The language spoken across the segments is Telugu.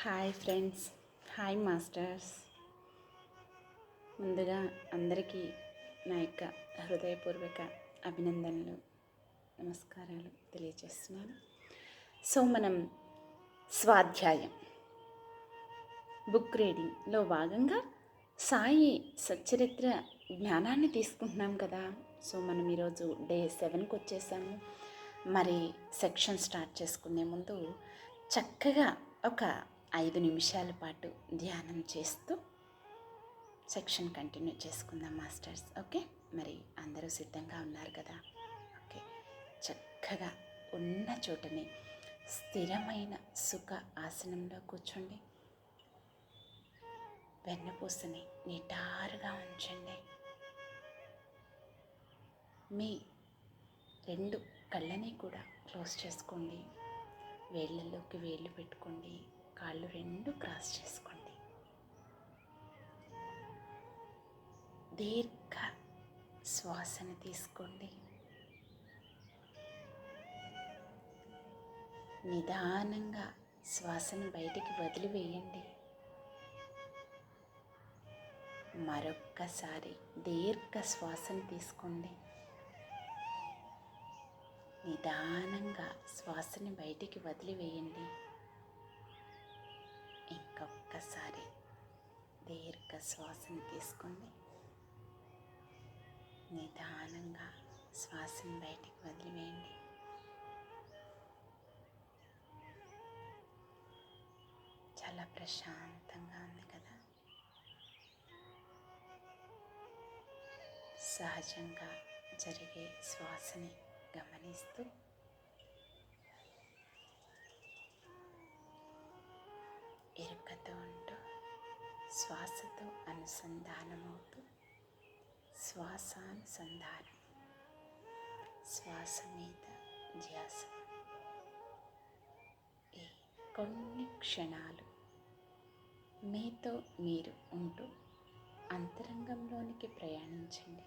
Hi friends, hi masters. ముందుగా అందరికీ నా యొక్క హృదయపూర్వక అభినందనలు, నమస్కారాలు తెలియజేస్తున్నాను. సో మనం స్వాధ్యాయం బుక్ రీడింగ్లో భాగంగా సాయి సచ్చరిత్ర జ్ఞానాన్ని తీసుకుంటున్నాం కదా. సో మనం ఈరోజు డే 7కి వచ్చేసాము. మరి సెక్షన్ స్టార్ట్ చేసుకునే ముందు చక్కగా ఒక 5 నిమిషాల పాటు ధ్యానం చేస్తూ సెక్షన్ కంటిన్యూ చేసుకుందాం మాస్టర్స్. ఓకే, మరి అందరూ సిద్ధంగా ఉన్నారు కదా. ఓకే, చక్కగా ఉన్న చోటనే స్థిరమైన సుఖ ఆసనంలో కూర్చోండి. వెన్నుపూసని నిటారుగా ఉంచండి. మీ 2 కళ్ళని కూడా క్లోజ్ చేసుకోండి. వేళ్ళల్లోకి వేళ్ళు పెట్టుకోండి. కాళ్ళు 2 క్రాస్ చేసుకోండి. దీర్ఘ శ్వాసను తీసుకోండి. నిదానంగా శ్వాసను బయటికి వదిలివేయండి. మరొక్కసారి దీర్ఘ శ్వాసను తీసుకోండి. నిదానంగా శ్వాసని బయటికి వదిలివేయండి. ఇంకొక్కసారి దీర్ఘ శ్వాసను తీసుకోండి. నిదానంగా శ్వాసను బయటికి వదిలివేయండి. చాలా ప్రశాంతంగా ఉంది కదా. సహజంగా జరిగే శ్వాసని గమనిస్తూ ఎరుకతో ఉంటూ శ్వాసతో అనుసంధానమవుతూ శ్వాసానుసంధానం, శ్వాస మీద ధ్యాస. ఈ కొన్ని క్షణాలు మీతో మీరు ఉంటూ అంతరంగంలోనికి ప్రయాణించండి.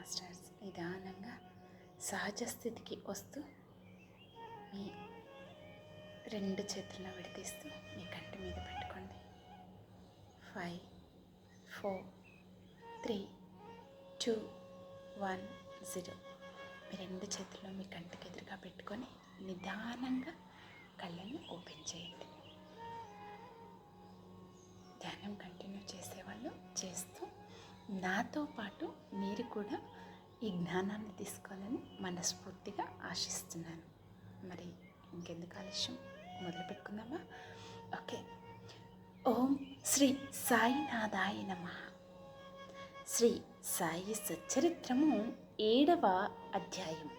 మాస్టర్స్ నిదానంగా సహజ స్థితికి వస్తూ మీ రెండు చేతులను విడదీస్తూ మీ కంటి మీద పెట్టుకోండి. 5 4 3 2 1 0. మీ రెండు చేతుల్లో మీ కంటికి ఎదురుగా పెట్టుకొని నిదానంగా కళ్ళని ఓపెన్ చేయండి. ధ్యానం కంటిన్యూ చేసేవాళ్ళు చేస్తూ నాతో పాటు మీరు కూడా ఈ జ్ఞానాన్ని తీసుకోవాలని మనస్ఫూర్తిగా ఆశిస్తున్నాను. మరి ఇంకెందుకు ఆలస్యం, మొదలు పెట్టుకుందామా? ఓకే. ఓం శ్రీ సాయినాథాయ నమః. శ్రీ సాయి సచ్చరిత్రము 7వ అధ్యాయం.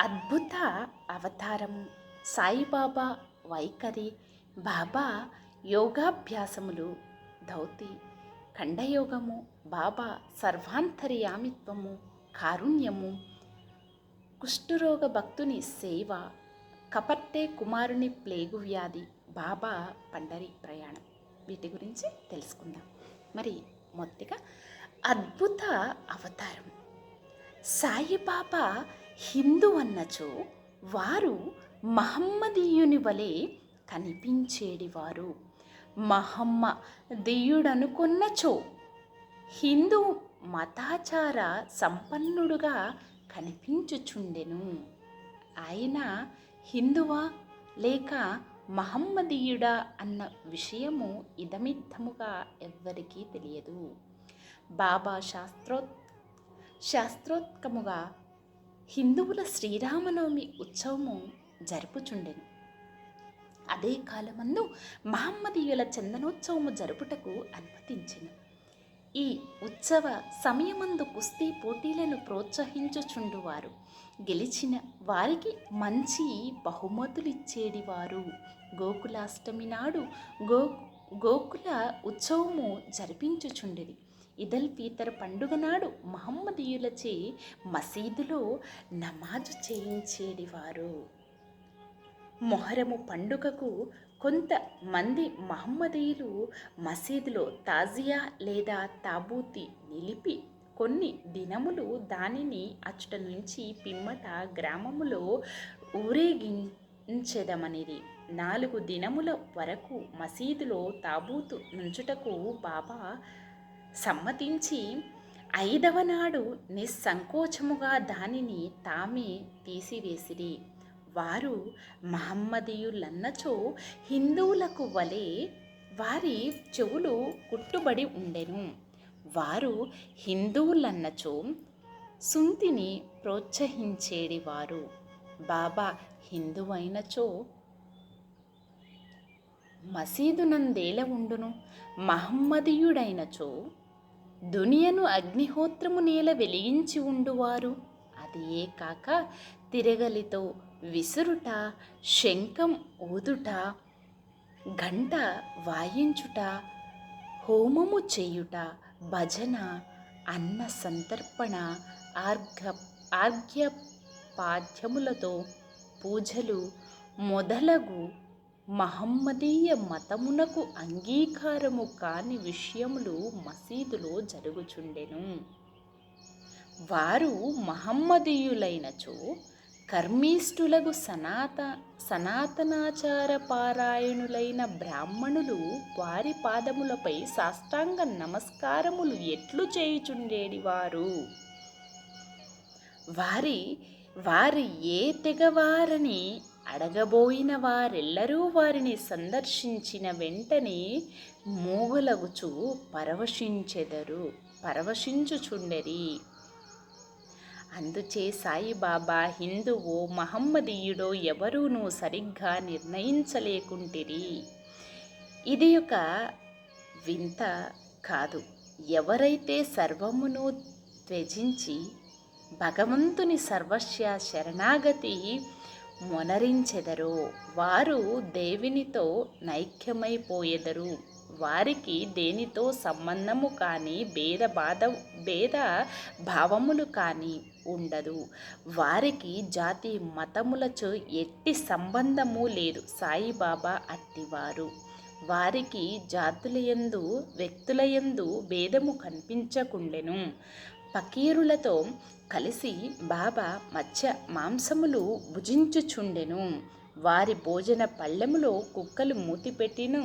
అద్భుత అవతారము, సాయిబాబా వైఖరి, బాబా యోగాభ్యాసములు, ధౌతి ఖండయోగము, బాబా సర్వాంతర్యామిత్వము, కారుణ్యము, కుష్ఠరోగ భక్తుని సేవ, కపర్టే కుమారుని ప్లేగు వ్యాధి, బాబా పండరి ప్రయాణం, వీటి గురించి తెలుసుకుందాం. మరి మొదటిగా అద్భుత అవతారం. సాయిబాబా హిందూ అన్నచో వారు మహమ్మదీయుని వలె కనిపించేడివారు. మహమ్మదీయుడనుకొన్నచో హిందూ మతాచార సంపన్నుడుగా కనిపించుచుండెను. ఆయన హిందువా లేక మహమ్మదీయుడా అన్న విషయము ఇదమిద్దముగా ఎవ్వరికీ తెలియదు. బాబా శాస్త్రోత్కముగా హిందువుల శ్రీరామనవమి ఉత్సవము జరుపుచుండెను. అదే కాలమందు మహమ్మదీయుల చందనోత్సవము జరుపుటకు అనుమతించెను. ఈ ఉత్సవ సమయమందు కుస్తీ పోటీలను ప్రోత్సహించుచుండువారు. గెలిచిన వారికి మంచి బహుమతులిచ్చేడివారు. గోకులాష్టమి నాడు గోకుల ఉత్సవము జరిపించుచుండెది. ఇదల్ ఫీతర్ పండుగ నాడు మహమ్మదీయులచే మసీదులో నమాజు చేయించేడివారు. మొహరము పండుగకు కొంతమంది మహమ్మదీయులు మసీదులో తాజియా లేదా తాబూతి నిలిపి కొన్ని దినములు దానిని అచ్చట నుంచి పిమ్మట గ్రామములో ఊరేగించెదమనిది. 4 దినముల వరకు మసీదులో తాబూతు నుంచుటకు బాబా సమ్మతించి 5వ నాడు నిస్సంకోచముగా దానిని తామే తీసివేసిరి. వారు మహమ్మదీయులన్నచో హిందువులకు వలె వారి చెవులు కుట్టుబడి ఉండెను. వారు హిందువులన్నచో సుంతిని ప్రోత్సహించేడివారు. బాబా హిందువైనచో మసీదునందేల ఉండును. మహమ్మదీయుడైనచో దునియను అగ్నిహోత్రము నేల వెలిగించి ఉండువారు. అది ఏ కాక తిరగలితో విసురుట, శంఖం ఊదుట, గంట వాయించుట, హోమము చేయుట, భజన, అన్న సంతర్పణ, ఆర్ఘ్యపాద్యములతో పూజలు మొదలగు మహమ్మదీయ మతమునకు అంగీకారము కాని విషయములు మసీదులో జరుగుచుండెను. వారు మహమ్మదీయులైనచో కర్మిష్ఠులగు సనాతనాచార పారాయణులైన బ్రాహ్మణులు వారి పాదములపై సాష్టాంగ నమస్కారములు ఎట్లు చేయుచుండేడివారు. వారి ఏ తెగవారని అడగబోయిన వారెల్లరూ వారిని సందర్శించిన వెంటనే మూగలగుచు పరవశించుచుండెరి. అందుచే సాయిబాబా హిందువో మహమ్మదీయుడో ఎవరూనూ సరిగ్గా నిర్ణయించలేకుంటిరి. ఇది ఒక వింత కాదు. ఎవరైతే సర్వమును త్యజించి భగవంతుని సర్వస్వ శరణాగతి మొనరించెదరో వారు దేవునితో నైక్యమైపోయెదరు. వారికి దేనితో సంబంధము కానీ భేద భావములు కానీ ఉండదు. వారికి జాతి మతములతో ఎట్టి సంబంధము లేదు. సాయిబాబా అట్టివారు. వారికి జాతులయందు వ్యక్తులయందు భేదము కనిపించకుండెను. పకీరులతో కలిసి బాబా మత్స్య మాంసములు భుజించుచుండెను. వారి భోజన పళ్ళెములో కుక్కలు మూతిపెట్టిను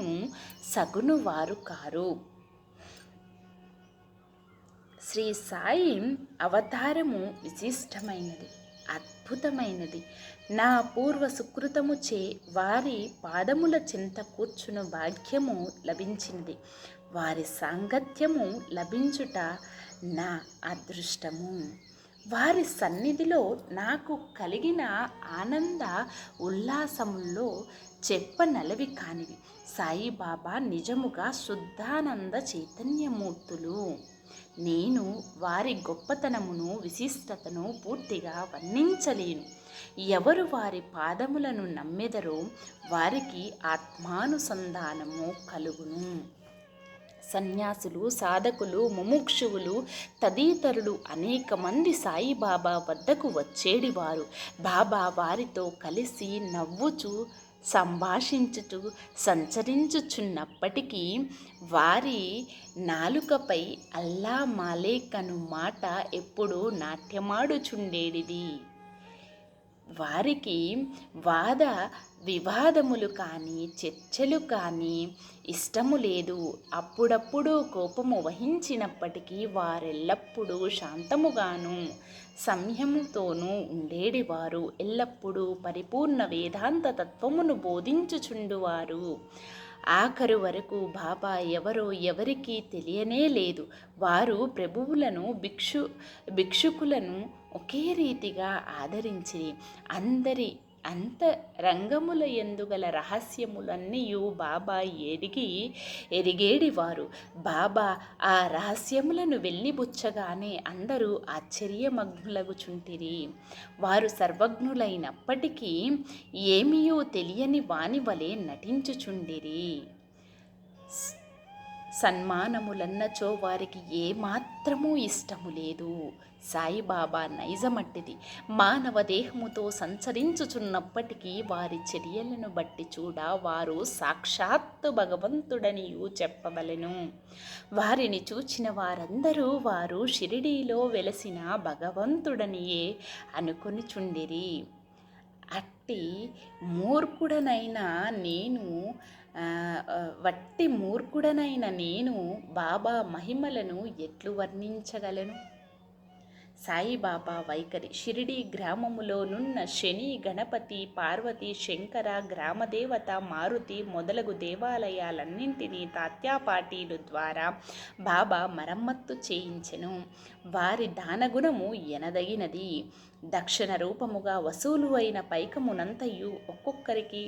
సగును వారు కారు. శ్రీ సాయి అవతారము విశిష్టమైనది, అద్భుతమైనది. నా పూర్వ సుకృతముచే వారి పాదముల చింత కూర్చును భాగ్యము లభించినది. వారి సాంగత్యము లభించుట నా అదృష్టము. వారి సన్నిధిలో నాకు కలిగిన ఆనంద ఉల్లాసముల్లో చెప్పనలవి కానివి. సాయిబాబా నిజముగా శుద్ధానంద చైతన్యమూర్తులు. నేను వారి గొప్పతనమును, విశిష్టతను పూర్తిగా వర్ణించలేను. ఎవరు వారి పాదములను నమ్మెదరో వారికి ఆత్మానుసంధానము కలుగును. సన్యాసులు, సాధకులు, ముముక్షువులు తదితరులు అనేక మంది సాయిబాబా వద్దకు వచ్చేడివారు. బాబా వారితో కలిసి నవ్వుచు, సంభాషించుచు, సంచరించుచున్నప్పటికీ వారి నాలుకపై అల్లా మాలేక్ అను మాట ఎప్పుడూ నాట్యమాడుచుండేడిది. వారికి వాద వివాదములు కానీ, చర్చలు కానీ ఇష్టము లేదు. అప్పుడప్పుడు కోపము వహించినప్పటికీ వారెల్లప్పుడూ శాంతముగాను, సంయముతోనూ ఉండేడివారు. ఎల్లప్పుడూ పరిపూర్ణ వేదాంత తత్వమును బోధించుచుండువారు. ఆఖరు వరకు బాబా ఎవరో ఎవరికీ తెలియనే లేదు. వారు ప్రభువులను, భిక్షుకులను ఒకే రీతిగా ఆదరించిరి. అందరి అంతరంగముల యందుగల రహస్యములన్నీయు బాబా ఎరిగేడివారు. బాబా ఆ రహస్యములను వెళ్ళిబుచ్చగానే అందరూ ఆశ్చర్యమగ్నులగుచుంటిరి. వారు సర్వజ్ఞులైనప్పటికీ ఏమియో తెలియని వాని వలె నటించుచుండిరి. సన్మానములన్నచో వారికి ఏమాత్రమూ ఇష్టము లేదు. సాయిబాబా నైజమట్టిది. మానవ దేహముతో సంచరించుచున్నప్పటికీ వారి చర్యలను బట్టి చూడ వారు సాక్షాత్తు భగవంతుడనియు చెప్పవలెను. వారిని చూచిన వారందరూ వారు షిరిడీలో వెలసిన భగవంతుడనియే అనుకొనిచుండిరి. అట్టి వట్టి మూర్ఖుడనైన నేను బాబా మహిమలను ఎట్లు వర్ణించగలను? సాయిబాబా వైఖరి. షిరిడీ గ్రామములోనున్న శని, గణపతి, పార్వతి, శంకర, గ్రామదేవత, మారుతి మొదలగు దేవాలయాలన్నింటినీ తాత్యాపాటీలు ద్వారా బాబా మరమ్మత్తు చేయించెను. వారి దానగుణము ఎనదగినది. దక్షిణ రూపముగా వసూలు అయిన పైకమునంతయు ఒక్కొక్కరికి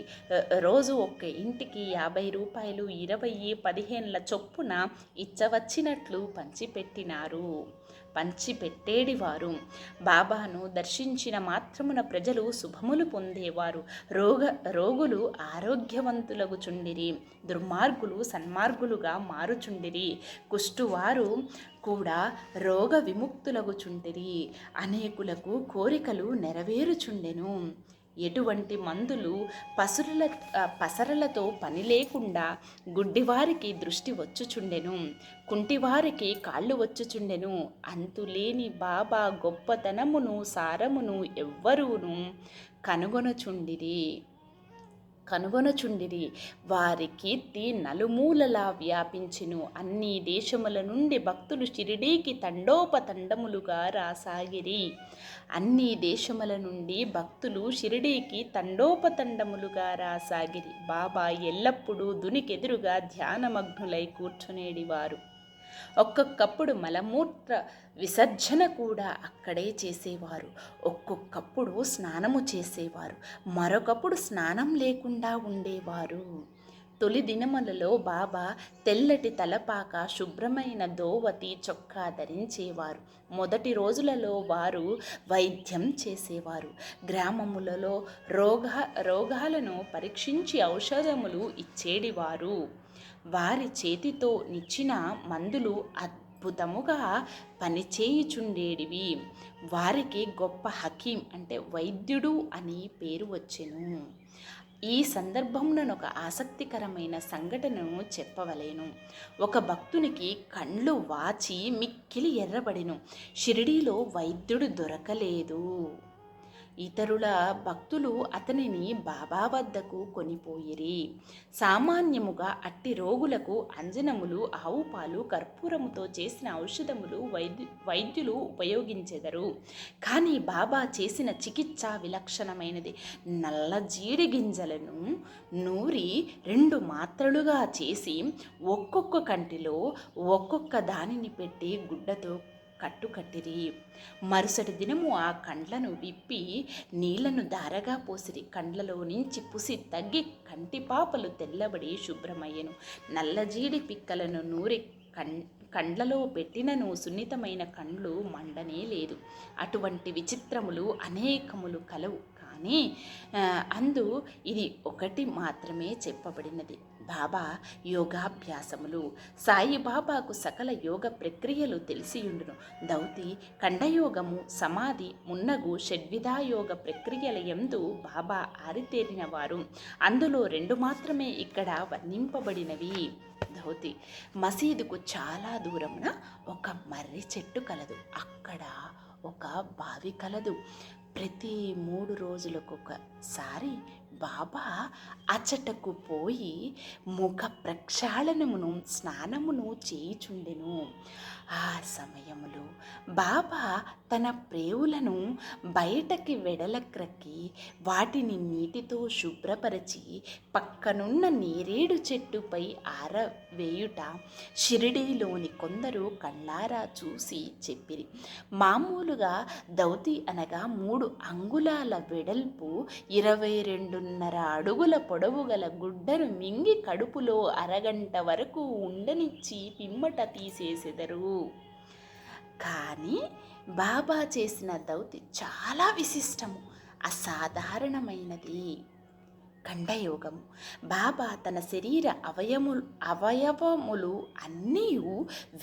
రోజు ఒక్క ఇంటికి 50 రూపాయలు, 20, 15ల చొప్పున ఇచ్చవచ్చినట్లు పంచిపెట్టేడివారు. బాబాను దర్శించిన మాత్రమున ప్రజలు శుభములు పొందేవారు. రోగులు ఆరోగ్యవంతులగుచుండిరి. దుర్మార్గులు సన్మార్గులుగా మారుచుండిరి. కుష్టువారు కూడా రోగ విముక్తులగుచుండిరి. అనేకులకు కోరికలు నెరవేరుచుండెను. ఎటువంటి మందులు పసరలతో పని లేకుండా గుడ్డివారికి దృష్టి వచ్చుచుండెను. కుంటివారికి కాళ్ళు వచ్చుచుండెను. అంతులేని బాబా గొప్పతనమును, సారమును ఎవ్వరూను కనుగొనచుండిరి. వారి కీర్తి నలుమూలలా వ్యాపించెను. అన్ని దేశముల నుండి భక్తులు షిరిడీకి తండోపతండములుగా రాసాగిరి. బాబా ఎల్లప్పుడూ దునికెదురుగా ధ్యానమగ్నులై కూర్చునేడివారు. ఒక్కొక్కప్పుడు మలమూత్ర విసర్జన కూడా అక్కడే చేసేవారు. ఒక్కొక్కప్పుడు స్నానము చేసేవారు. మరొకప్పుడు స్నానం లేకుండా ఉండేవారు. తొలి దినములలో బాబా తెల్లటి తలపాక, శుభ్రమైన దోవతి చొక్కా ధరించేవారు. మొదటి రోజులలో వారు వైద్యం చేసేవారు. గ్రామములలో రోగాలను పరీక్షించి ఔషధములు ఇచ్చేడివారు. వారి చేతితో నిచ్చిన మందులు అద్భుతముగా పనిచేయుచుండేడివి. వారికి గొప్ప హకీం అంటే వైద్యుడు అని పేరు వచ్చెను. ఈ సందర్భంలో ఒక ఆసక్తికరమైన సంఘటనను చెప్పవలేను. ఒక భక్తునికి కండ్లు వాచి మిక్కిలి ఎర్రబడెను. షిరిడీలో వైద్యుడు దొరకలేదు. ఇతరుల భక్తులు అతనిని బాబా వద్దకు కొనిపోయిరి. సామాన్యముగా అట్టి రోగులకు అంజనములు, ఆవు పాలు, కర్పూరముతో చేసిన ఔషధములు వైద్యులు ఉపయోగించెదరు. కానీ బాబా చేసిన చికిత్స విలక్షణమైనది. నల్ల జీడి గింజలను నూరి 2 మాత్రలుగా చేసి ఒక్కొక్క కంటిలో ఒక్కొక్క దానిని పెట్టి గుడ్డతో కట్టిరి. మరుసటి దినము ఆ కండ్లను విప్పి నీళ్లను ధారగా పోసిరి. కండ్లలో నుంచి పుసి తగ్గి కంటిపాపలు తెల్లబడి శుభ్రమయ్యను. నల్లజీడి పిక్కలను నూరి కండ్లలో పెట్టినను సున్నితమైన కండ్లు మండనే లేదు. అటువంటి విచిత్రములు అనేకములు కలవు. కానీ అందు ఇది ఒకటి మాత్రమే చెప్పబడినది. బాబా యోగాభ్యాసములు. సాయిబాబాకు సకల యోగ ప్రక్రియలు తెలిసియుండును. దౌతి, ఖండయోగము, సమాధి మున్నగు షడ్విధాయోగ ప్రక్రియల యందు బాబా ఆరితేరిన వారు. అందులో 2 మాత్రమే ఇక్కడ వర్ణింపబడినవి. దౌతి. మసీదుకు చాలా దూరమున ఒక మర్రి చెట్టు కలదు. అక్కడ ఒక బావి కలదు. ప్రతి 3 రోజులకొకసారి బాబా అచ్చటకు పోయి ముఖ ప్రక్షాళనమును, స్నానమును చేయుచుండెను. ఆ సమయములో బాబా తన ప్రేవులను బయటకి వెడలక్రక్కి వాటిని నీటితో శుభ్రపరచి పక్కనున్న నేరేడు చెట్టుపై ఆరవేయుట షిరిడీలోని కొందరు కళ్ళారా చూసి చెప్పిరి. మామూలుగా దౌతి అనగా 3 అంగుళాల వెడల్పు, 22.5 అడుగుల పొడవు గల గుడ్డను మింగి కడుపులో అరగంట వరకు ఉండనిచ్చి పిమ్మట తీసేసెదరు. కానీ బాబా చేసిన దౌతి చాలా విశిష్టము, అసాధారణమైనది. ఖండయోగము. బాబా తన శరీర అవయవములు అన్నీ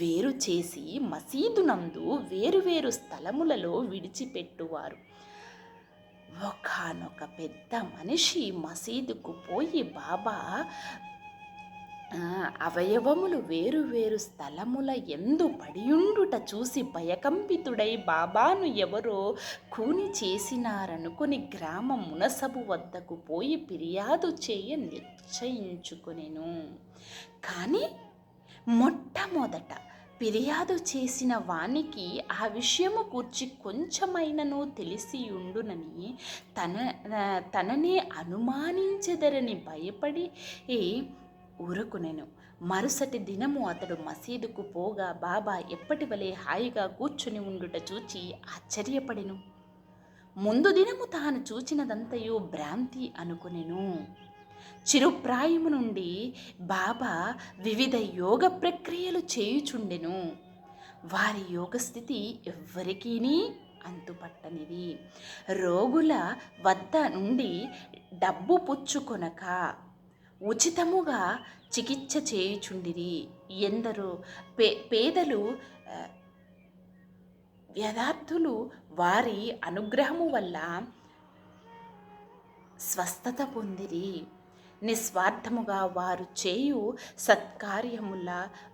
వేరు చేసి మసీదునందు వేరువేరు స్థలములలో విడిచిపెట్టువారు. ఒకానొక పెద్ద మనిషి మసీదుకు పోయి బాబా అవయవములు వేరు స్థలముల యందు పడియుండుట చూసి భయకంపితుడై బాబాను ఎవరో కూని చేసినారనుకొని గ్రామ మునసబు వద్దకు పోయి ఫిర్యాదు చేయ నిశ్చయించుకొనెను. కానీ మొట్టమొదట ఫిర్యాదు చేసిన వానికి ఆ విషయము కూర్చి కొంచెమైనను తెలిసియుండునని తననే అనుమానించెదరని భయపడి ఊరుకునెను. మరుసటి దినము అతడు మసీదుకు పోగా బాబా ఎప్పటి వలె హాయిగా కూర్చుని ఉండుట చూచి ఆశ్చర్యపడెను. ముందు దినము తాను చూచినదంతయు భ్రాంతి అనుకునెను. చిరుప్రాయము నుండి బాబా వివిధ యోగ ప్రక్రియలు చేయుచుండెను. వారి యోగస్థితి ఎవ్వరికీని అంతుపట్టనిది. రోగుల వద్ద నుండి డబ్బు పుచ్చుకొనక ఉచితముగా చికిత్స చేయుచుండిరి. ఎందరో పేదలు వ్యధార్థులు వారి అనుగ్రహము వల్ల స్వస్థత పొందిరి. నిస్వార్థముగా వారు చేయు సత్కార్యముల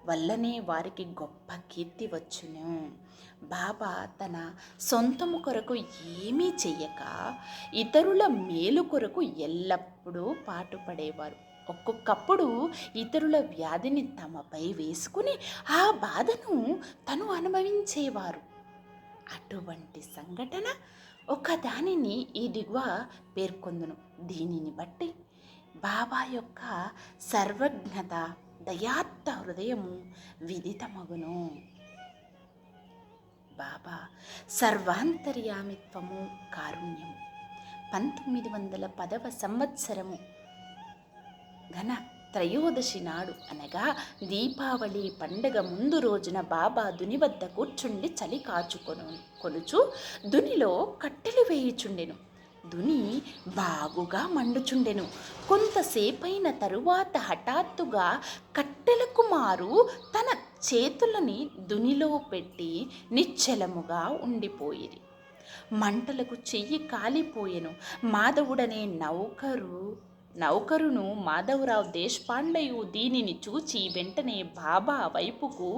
వల్లనే వారికి గొప్ప కీర్తి వచ్చును. బాబా తన సొంతము కొరకు ఏమీ చెయ్యక ఇతరుల మేలు కొరకు ఎల్లప్పుడూ పాటుపడేవారు. ఒక్కొక్కప్పుడు ఇతరుల వ్యాధిని తమపై వేసుకుని ఆ బాధను తను అనుభవించేవారు. అటువంటి సంఘటన ఒకదానిని ఈ దిగువ పేర్కొందును. దీనిని బట్టి బాబా యొక్క సర్వజ్ఞత, దయాత్త హృదయము విదితమగును. బాబా సర్వాంతర్యామిత్వము, కారుణ్యము. 1910వ సంవత్సరము ఘన త్రయోదశి నాడు అనగా దీపావళి పండగ ముందు రోజున బాబా దుని వద్ద కూర్చుండి చలి కొనుచు దునిలో కట్టెలు వేయుచుండెను. దుని బాగుగా మండుచుండెను. కొంతసేపైన తరువాత హఠాత్తుగా కట్టెలకు మారు తన చేతులని దునిలో పెట్టి నిశ్చలముగా ఉండిపోయిరి. మంటలకు చెయ్యి కాలిపోయెను. మాధవుడనే నౌకరు నౌకరును మాధవరావు దేశపాండేయు దీనిని చూచి వెంటనే బాబా వైపుకు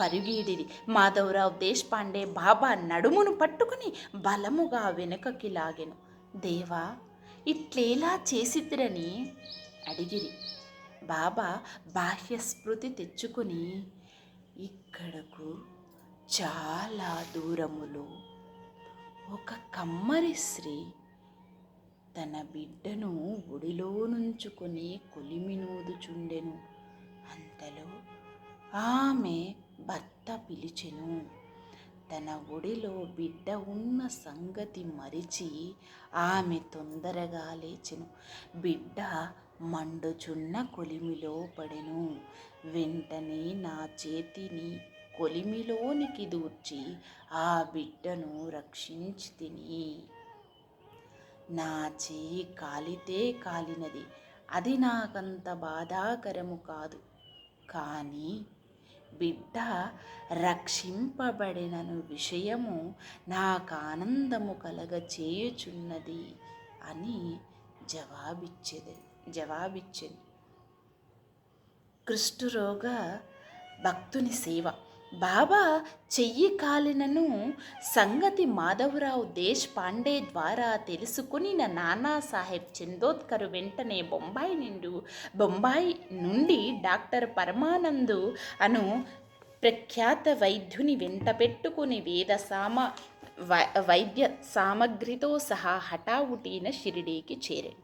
పరుగీడిరి. మాధవరావు దేశపాండే బాబా నడుమును పట్టుకుని బలముగా వెనుకకి లాగెను. దేవా, ఇట్లేలా చేసిద్రని అడిగిరి. బాబా బాహ్యస్మృతి తెచ్చుకుని, ఇక్కడకు చాలా దూరములో ఒక కమ్మరి స్త్రీ తన బిడ్డను ఒడిలో నుంచుకొని కొలిమినూదుచుండెను. అంతలో ఆమె భర్త పిలిచెను. తన ఒడిలో బిడ్డ ఉన్న సంగతి మరిచి ఆమె తొందరగా లేచెను. బిడ్డ మండుచున్న కొలిమిలో పడెను. వెంటనే నా చేతిని కొలిమిలోనికి దూర్చి ఆ బిడ్డను రక్షించి తిని. నా చేయి కాలితే కాలినది, అది నాకంత బాధాకరము కాదు. కానీ బిడ్డ రక్షింపబడినను విషయము నాకు ఆనందము కలగ చేయుచున్నది అని జవాబిచ్చెను. కుష్ఠరోగ భక్తుని సేవ. బాబా చెయ్యి కాలినను సంగతి మాధవరావు దేశపాండే ద్వారా తెలుసుకుని నానాసాహెబ్ చందోద్కర్ వెంటనే బొంబాయి నుండి డాక్టర్ పరమానందు అను ప్రఖ్యాత వైద్యుని వెంట పెట్టుకుని వైద్య సామగ్రితో సహా హఠావుటీన షిరిడీకి చేరాడు.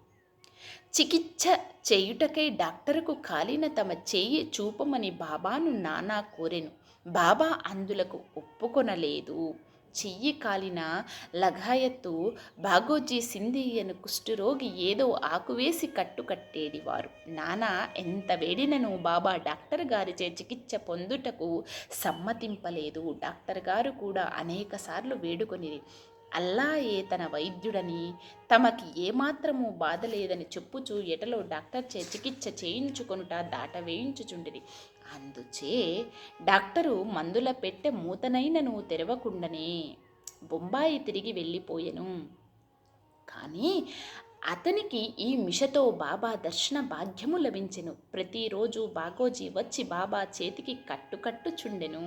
చికిత్స చేయుటకై డాక్టరుకు కాలిన తమ చేయి చూపమని బాబాను నానా కోరెను. బాబా అందులకు ఒప్పుకొనలేదు. చెయ్యి కాలిన లగాయత్తు బాగోజీ సింధియను కుష్ఠరోగి ఏదో ఆకువేసి కట్టేడివారు. నానా ఎంత వేడినను బాబా డాక్టర్ గారిచే చికిత్స పొందుటకు సమ్మతింపలేదు. డాక్టర్ గారు కూడా అనేక సార్లు వేడుకొనిరి. అల్లాయే తన వైద్యుడని, తమకి ఏమాత్రము బాధ లేదని చెప్పుచూ ఎటలో డాక్టర్చే చికిత్స చేయించుకొనుట దాటవేయించుచుండిరి. అందుచే డాక్టరు మందుల పెట్టె మూతనైనను తెరవకుండానే బొంబాయి తిరిగి వెళ్ళిపోయెను. కానీ అతనికి ఈ మిషతో బాబా దర్శన భాగ్యము లభించెను. ప్రతిరోజు బాగోజీ వచ్చి బాబా చేతికి కట్టుచుండెను.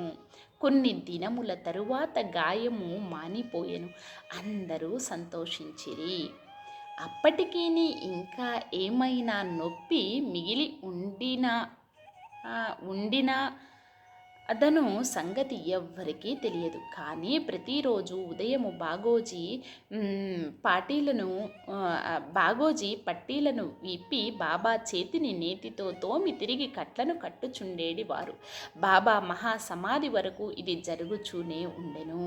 కొన్ని దినముల తరువాత గాయము మానిపోయెను. అందరూ సంతోషించిరి. అప్పటికీ ఇంకా ఏమైనా నొప్పి మిగిలి ఉండినా అదను సంగతి ఎవ్వరికీ తెలియదు. కానీ ప్రతిరోజు ఉదయము బాగోజీ పట్టీలను విప్పి బాబా చేతిని నేతితో తోమి తిరిగి కట్లను కట్టుచుండేడివారు. బాబా మహాసమాధి వరకు ఇది జరుగుచూనే ఉండెను.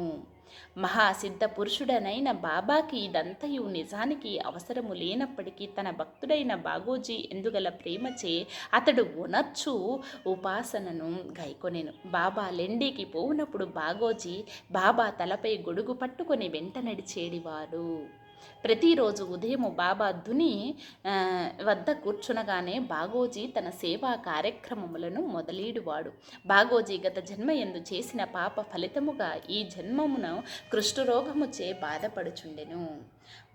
మహాసిద్ధ పురుషుడనైన బాబాకి ఇదంతయు నిజానికి అవసరము లేనప్పటికీ తన భక్తుడైన బాగోజీ ఎందుగల ప్రేమచే అతడు ఉనర్చు ఉపాసనను గైకొనెను. బాబా లెండికి పోవునప్పుడు బాగోజీ బాబా తలపై గొడుగు పట్టుకొని వెంట నడిచేడివాడు. ప్రతిరోజు ఉదయము బాబా ధుని వద్ద కూర్చునగానే బాగోజీ తన సేవా కార్యక్రమములను మొదలీడువాడు. బాగోజీ గత జన్మయందు చేసిన పాప ఫలితముగా ఈ జన్మమున కుష్ఠరోగముచే బాధపడుచుండెను.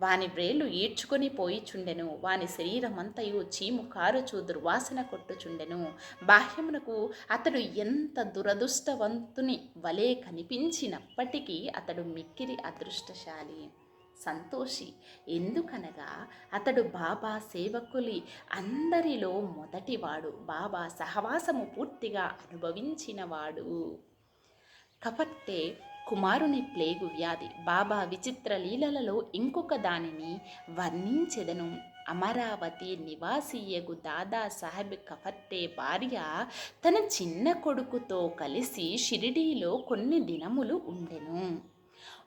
వాని వ్రేళ్లు ఈడ్చుకొని పోయిచుండెను. వాని శరీరమంతయు చీము కారుచు దుర్వాసన కొట్టుచుండెను. బాహ్యమునకు అతడు ఎంత దురదృష్టవంతుని వలె కనిపించినప్పటికీ అతడు మిక్కిలి అదృష్టశాలి, సంతోషి. ఎందుకనగా అతడు బాబా సేవకులి అందరిలో మొదటివాడు. బాబా సహవాసము పూర్తిగా అనుభవించినవాడు. కపట్టే కుమారుని ప్లేగు వ్యాధి. బాబా విచిత్ర లీలలలో ఇంకొక దానిని వర్ణించెదను. అమరావతి నివాసియగు దాదా సాహెబ్ కఫర్టే భార్య తన చిన్న కొడుకుతో కలిసి షిరిడీలో కొన్ని దినములు ఉండెను.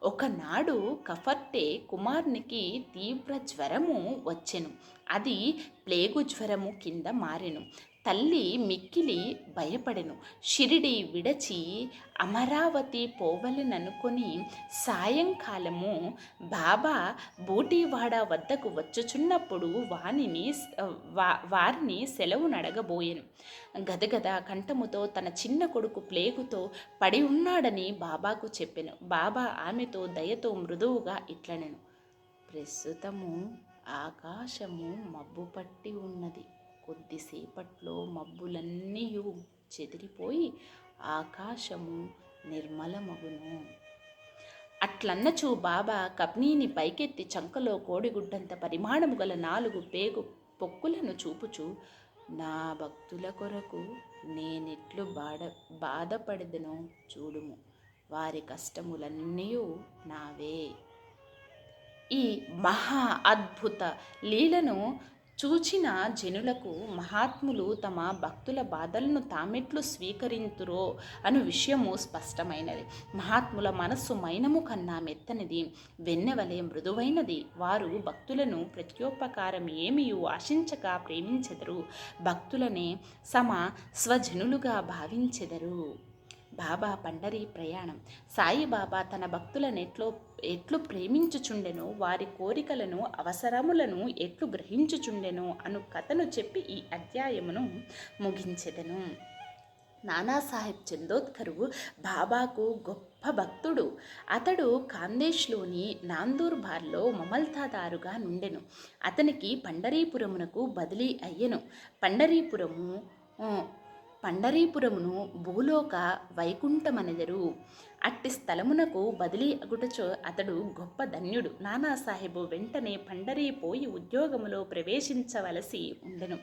ఒకనాడు కఫర్టే కుమారునికి తీవ్ర జ్వరము వచ్చెను. అది ప్లేగు జ్వరము కింద మారెను. తల్లి మిక్కిలి భయపడెను. షిరిడి విడచి అమరావతి పోవలననుకొని సాయంకాలము బాబా బూటీవాడ వద్దకు వచ్చుచున్నప్పుడు వారిని సెలవు నడగబోయెను. గదగద కంఠముతో తన చిన్న కొడుకు ప్లేగుతో పడి ఉన్నాడని బాబాకు చెప్పెను. బాబా ఆమెతో దయతో మృదువుగా ఇట్లనెను, ప్రస్తుతము ఆకాశము మబ్బు పట్టి ఉన్నది. కొద్దిసేపట్లో మబ్బులన్నీ చెదిరిపోయి ఆకాశము నిర్మలమగును. అట్లన్నచూ బాబా కప్నీని పైకెత్తి చంకలో కోడిగుడ్డంత పరిమాణము గల 4 పేగు పొక్కులను చూపుచు, నా భక్తుల కొరకు నేనెట్లు బాధపడదనో చూడుము, వారి కష్టములన్నీ నావే. ఈ మహా అద్భుత లీలను చూచిన జనులకు మహాత్ములు తమ భక్తుల బాధలను తామెట్లు స్వీకరింతురో అను విషయము స్పష్టమైనది. మహాత్ముల మనస్సు మైనము కన్నా మెత్తనిది, వెన్నెవలే మృదువైనది. వారు భక్తులను ప్రత్యోపకారం ఏమియూ ఆశించక ప్రేమించెదరు. భక్తులనే స్వజనులుగా భావించెదరు. బాబా పండరీ ప్రయాణం. సాయిబాబా తన భక్తులను ఎట్లు ప్రేమించుచుండెనో, వారి కోరికలను అవసరములను ఎట్లు గ్రహించుచుండెనో అను కథను చెప్పి ఈ అధ్యాయమును ముగించెదను. నానాసాహెబ్ చందోద్కరు బాబాకు గొప్ప భక్తుడు. అతడు ఖాందేశ్లోని నాందూర్బార్లో మమల్తాదారుగా నుండెను. అతనికి పండరీపురమునకు బదిలీ అయ్యెను. పండరీపురమును భూలోక వైకుంఠమనెదరు. అట్టి స్థలమునకు బదిలీ అగుటచో అతడు గొప్ప ధన్యుడు. నానాసాహెబు వెంటనే పండరీ పోయి ఉద్యోగములో ప్రవేశించవలసి ఉండెను.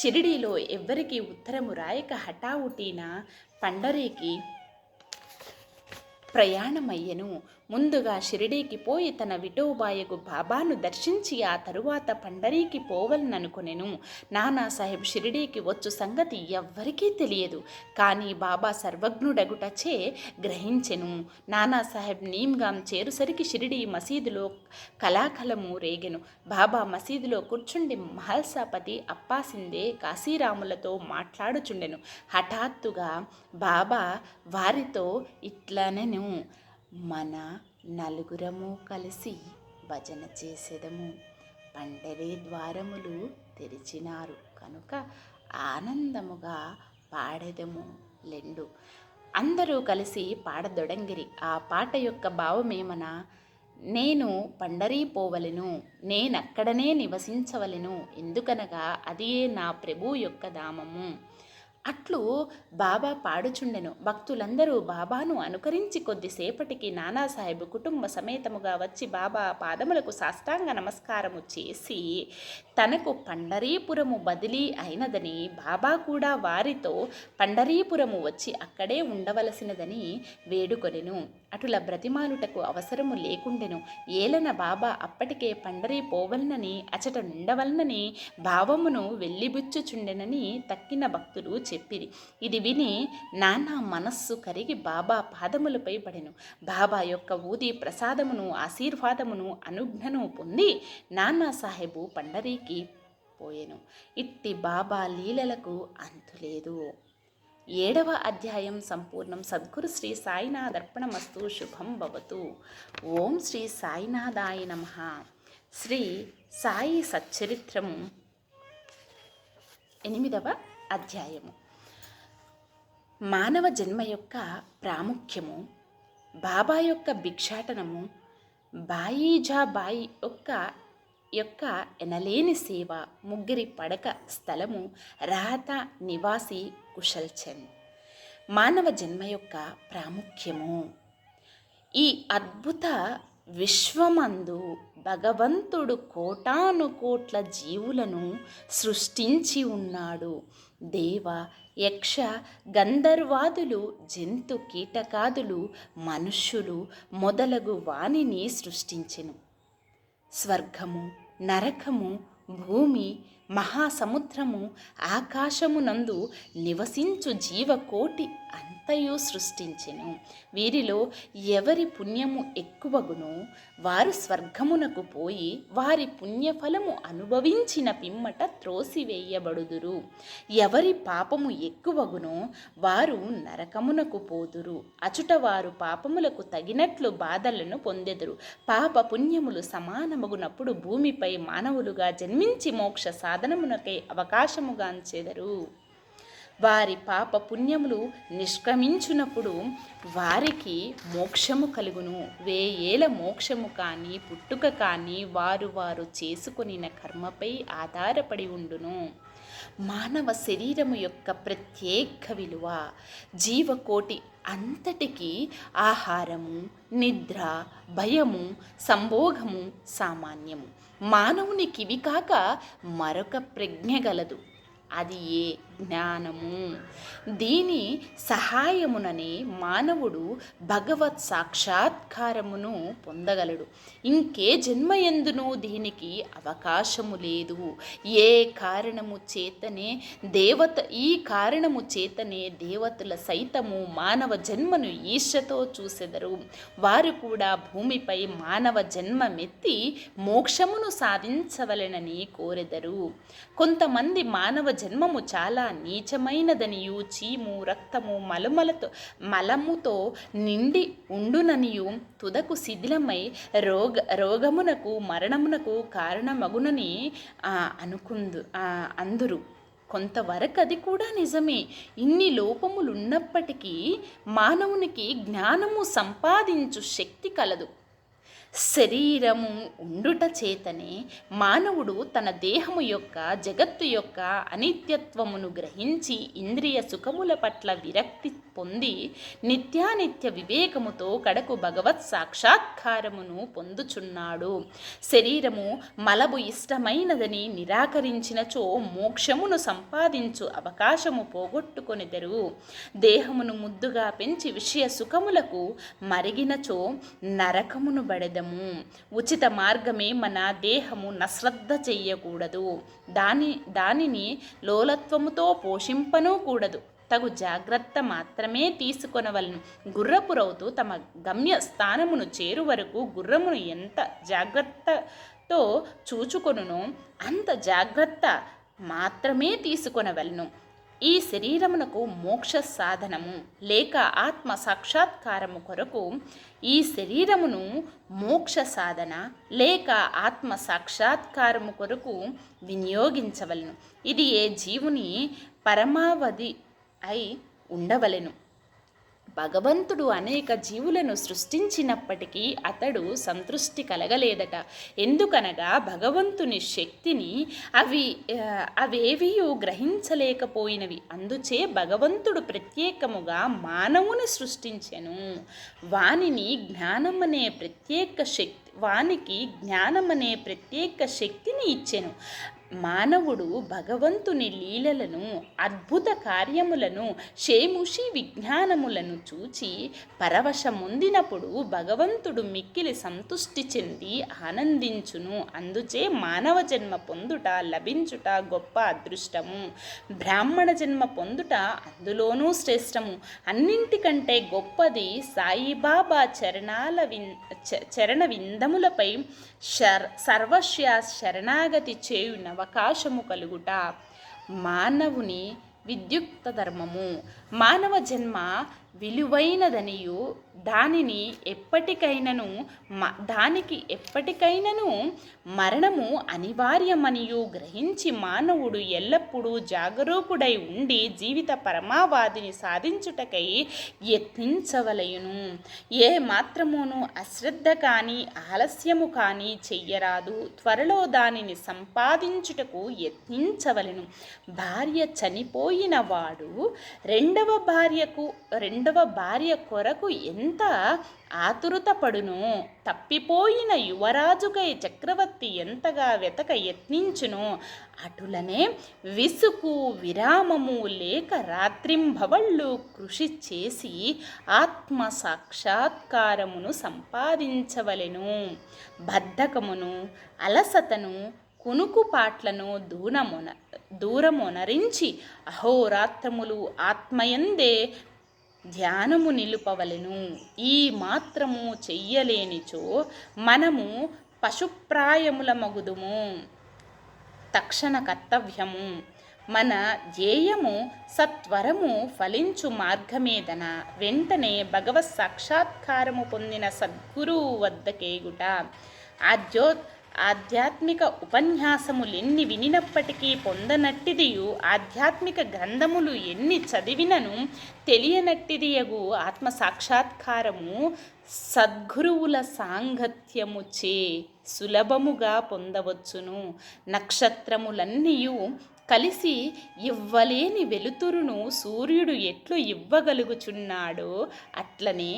షిరిడీలో ఎవ్వరికి ఉత్తరము రాయక హఠావుటీన పండరీకి ప్రయాణమయ్యెను. ముందుగా షిరిడీకి పోయి తన విఠోబాయగు బాబాను దర్శించి ఆ తరువాత పండరీకి పోవలననుకొనెను. నానాసాహెబ్ షిరిడీకి వచ్చు సంగతి ఎవ్వరికీ తెలియదు. కానీ బాబా సర్వజ్ఞుడగుటచే గ్రహించెను. నానాసాహెబ్ నీమ్గాం చేరుసరికి షిరిడీ మసీదులో కలాకలము రేగెను. బాబా మసీదులో కూర్చుండి మహల్సాపతి అప్పాసిందే కాశీరాములతో మాట్లాడుచుండెను. హఠాత్తుగా బాబా వారితో ఇట్లనెను, మన నలుగురము కలిసి భజన చేసేదము. పండరీ ద్వారములు తెరిచినారు కనుక ఆనందముగా పాడెదము లెండు. అందరూ కలిసి పాడదొడంగిరి. ఆ పాట యొక్క భావమేమనా, నేను పండరీ పోవలెను, నేనక్కడనే నివసించవలెను, ఎందుకనగా అదియే నా ప్రభు యొక్క ధామము. అట్లు బాబా పాడుచుండెను. భక్తులందరూ బాబాను అనుకరించి కొద్దిసేపటికి నానాసాహెబ్ కుటుంబ సమేతముగా వచ్చి బాబా పాదములకు సాష్టాంగ నమస్కారము చేసి తనకు పండరీపురము బదిలీ అయినదని, బాబా కూడా వారితో పండరీపురము వచ్చి అక్కడే ఉండవలసినదని వేడుకొనెను. అటుల బ్రతిమాలుటకు అవసరము లేకుండెను. ఏలన బాబా అప్పటికే పండరీ పోవలనని అచట నుండవలనని భావమును వెళ్ళిబుచ్చుచుండెనని తక్కిన భక్తులు చెప్పిరి. ఇది విని నానా మనస్సు కరిగి బాబా పాదములపై పడెను. బాబా యొక్క ఊది ప్రసాదమును, ఆశీర్వాదమును, అనుజ్ఞను పొంది నానాసాహెబు పండరీకి పోయెను. ఇట్టి బాబా లీలలకు అంతులేదు. 7వ అధ్యాయం సంపూర్ణం. సద్గురు శ్రీ సాయినాథర్పణమస్తు. శుభం భవతు. ఓం శ్రీ సాయినాథాయ నమః. శ్రీ సాయి సచ్చరిత్రము 8వ అధ్యాయము. మానవ జన్మ యొక్క ప్రాముఖ్యము, బాబా యొక్క భిక్షాటనము, బాయీజాబాయి యొక్క ఎనలేని సేవ, ముగ్గురి పడక స్థలము, రాహత నివాసి కుశల్ చంద్. మానవ జన్మ యొక్క ప్రాముఖ్యము. ఈ అద్భుత విశ్వమందు భగవంతుడు కోటానుకోట్ల జీవులను సృష్టించి ఉన్నాడు. దేవ, యక్ష, గంధర్వాదులు, జంతు కీటకాదులు, మనుష్యులు మొదలగు వానిని సృష్టించెను. స్వర్గము, నరకము, భూమి, మహాసముద్రము, ఆకాశమునందు నివసించు జీవకోటి అంతయు సృష్టించెను. వీరిలో ఎవరి పుణ్యము ఎక్కువగునో వారు స్వర్గమునకు పోయి వారి పుణ్యఫలము అనుభవించిన పిమ్మట త్రోసివేయబడుదురు. ఎవరి పాపము ఎక్కువగునో వారు నరకమునకు పోదురు. అచుట వారు పాపములకు తగినట్లు బాధలను పొందెదురు. పాప పుణ్యములు సమానమగునప్పుడు భూమిపై మానవులుగా జన్మించి మోక్ష సాధనమునకై అవకాశముగాంచెదరు. వారి పాప పుణ్యములు నిష్క్రమించునప్పుడు వారికి మోక్షము కలుగును. వేయేల మోక్షము కానీ పుట్టుక కానీ వారు చేసుకొనిన కర్మపై ఆధారపడి ఉండును. మానవ శరీరము యొక్క ప్రత్యేక విలువ. జీవకోటి అంతటికీ ఆహారము, నిద్ర, భయము, సంభోగము సామాన్యము. మానవునికి ఇవి కాక మరొక ప్రజ్ఞ గలదు, అది ఏ జ్ఞానము. దీని సహాయముననే మానవుడు భగవత్ సాక్షాత్కారమును పొందగలడు. ఇంకే జన్మయందునూ దీనికి అవకాశము లేదు. ఈ కారణము చేతనే దేవతల సైతము మానవ జన్మను ఈర్ష్యతో చూసెదరు. వారు కూడా భూమిపై మానవ జన్మమెత్తి మోక్షమును సాధించవలెనని కోరెదరు. కొంతమంది మానవ జన్మము చాలా నీచమైనదనియు, చీము, రక్తము, మలముతో నిండి ఉండుననియు, తుదకు శిథిలమై రోగమునకు మరణమునకు కారణమగునని అందురు. కొంతవరకు అది కూడా నిజమే. ఇన్ని లోపములున్నప్పటికీ మానవునికి జ్ఞానము సంపాదించు శక్తి కలదు. శరీరము ఉండుట చేతనే మానవుడు తన దేహము యొక్క జగత్తు యొక్క అనిత్యత్వమును గ్రహించి ఇంద్రియ సుఖముల పట్ల విరక్తి పొంది నిత్యానిత్య వివేకముతో కడకు భగవత్ సాక్షాత్కారమును పొందుచున్నాడు. శరీరము మలబు ఇష్టమైనదని నిరాకరించినచో మోక్షమును సంపాదించు అవకాశము పోగొట్టుకొనిదరు. దేహమును ముద్దుగా పెంచి విషయ సుఖములకు మరిగినచో నరకమును బడెదము. ఉచిత మార్గమే మన దేహము నశ్రద్ధ చెయ్యకూడదు. దానిని లోలత్వముతో పోషింపనూ కూడదు. తగు జాగ్రత్త మాత్రమే తీసుకొనవలను. గుర్రపు రౌతు తమ గమ్య స్థానమును చేరు వరకు గుర్రమును ఎంత జాగ్రత్తతో చూచుకొనునో అంత జాగ్రత్త మాత్రమే తీసుకొనవలను. ఈ శరీరమునకు మోక్ష సాధనము లేక ఆత్మ సాక్షాత్కారము కొరకు ఈ శరీరమును మోక్ష సాధన లేక ఆత్మ సాక్షాత్కారము కొరకు వినియోగించవలను. ఇది ఏ జీవుని పరమావధి అయి ఉండవలెను. భగవంతుడు అనేక జీవులను సృష్టించినప్పటికీ అతడు సంతృష్టి కలగలేదట. ఎందుకనగా భగవంతుని శక్తిని అవేవియూ గ్రహించలేకపోయినవి. అందుచే భగవంతుడు ప్రత్యేకముగా మానవుని సృష్టించెను. వానికి జ్ఞానమనే ప్రత్యేక శక్తిని ఇచ్చెను. మానవుడు భగవంతుని లీలలను, అద్భుత కార్యములను, షేముషి విజ్ఞానములను చూచి పరవశముందినప్పుడు భగవంతుడు మిక్కిలి సంతుష్టి చెంది ఆనందించును. అందుచే మానవ జన్మ పొందుట లభించుట గొప్ప అదృష్టము. బ్రాహ్మణ జన్మ పొందుట అందులోనూ శ్రేష్టము. అన్నింటికంటే గొప్పది సాయిబాబా చరణ విందములపై సర్వస్వ శరణాగతి చేయున అవకాశము కలుగుట. మానవుని విద్యుక్త ధర్మము. మానవ జన్మ విలువైనదనియు దానికి ఎప్పటికైనను మరణము అనివార్యమనియు గ్రహించి మానవుడు ఎల్లప్పుడూ జాగరూకుడై ఉండి జీవిత పరమావధిని సాధించుటకై యత్నించవలయును. ఏ మాత్రమును అశ్రద్ధ కానీ ఆలస్యము కానీ చెయ్యరాదు. త్వరలో దానిని సంపాదించుటకు యత్నించవలెను. భార్య చనిపోయిన వాడు రెండవ భార్య కొరకు ఎంత ఆతురత పడును. తప్పిపోయిన యువరాజుకై చక్రవర్తి ఎంతగా యత్నించును. అటులనే విసుగు విరామము లేక రాత్రింబవళ్ళు కృషి చేసి ఆత్మ సాక్షాత్కారమును సంపాదించవలెను. బద్ధకమును, అలసతను, కునుకుపాట్లను దూరమొనరించి అహోరాత్రములు ఆత్మయందే ధ్యానము నిలుపవలెను. ఈ మాత్రము చెయ్యలేనిచో మనము పశుప్రాయములమగుదుము. తక్షణ కర్తవ్యము. మన ధ్యేయము సత్వరము ఫలించు మార్గమేదన వెంటనే భగవత్ సాక్షాత్కారము పొందిన సద్గురువు వద్దకేగుట. ఆధ్యాత్మిక ఉపన్యాసములెన్ని వినినప్పటికీ పొందనట్టిదియు, ఆధ్యాత్మిక గ్రంథములు ఎన్ని చదివినను తెలియనట్టిదియగు ఆత్మసాక్షాత్కారము సద్గురువుల సాంగత్యముచే సులభముగా పొందవచ్చును. నక్షత్రములన్నీయు కలిసి ఇవ్వలేని వెలుతురును సూర్యుడు ఎట్లు ఇవ్వగలుగుచున్నాడో అట్లనే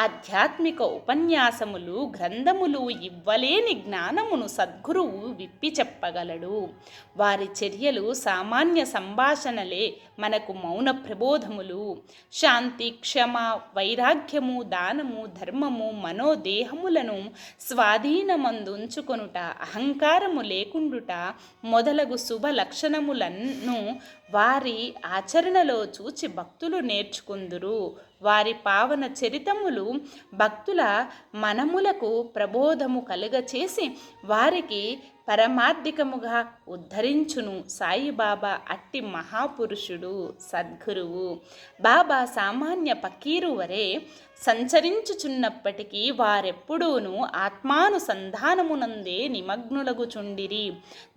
ఆధ్యాత్మిక ఉపన్యాసములు గ్రంథములు ఇవ్వలేని జ్ఞానమును సద్గురువు విప్పి చెప్పగలడు. వారి చర్యలు సామాన్య సంభాషణలే మనకు మౌన ప్రబోధములు. శాంతి, క్షమ, వైరాగ్యము, దానము, ధర్మము, మనోదేహములను స్వాధీనమందుంచుకొనుట, అహంకారము లేకుండుట మొదలగు శుభ లక్షణములను వారి ఆచరణలో చూచి భక్తులు నేర్చుకుందురు. వారి పావన చరితములు భక్తుల మనములకు ప్రబోధము కలుగచేసి వారికి పరమార్థికముగా ఉద్ధరించును. సాయిబాబా అట్టి మహాపురుషుడు, సద్గురువు. బాబా సామాన్య పకీరు వరే సంచరించుచున్నప్పటికీ వారెప్పుడూనూ ఆత్మానుసంధానమునందే నిమగ్నులగుచుండిరి.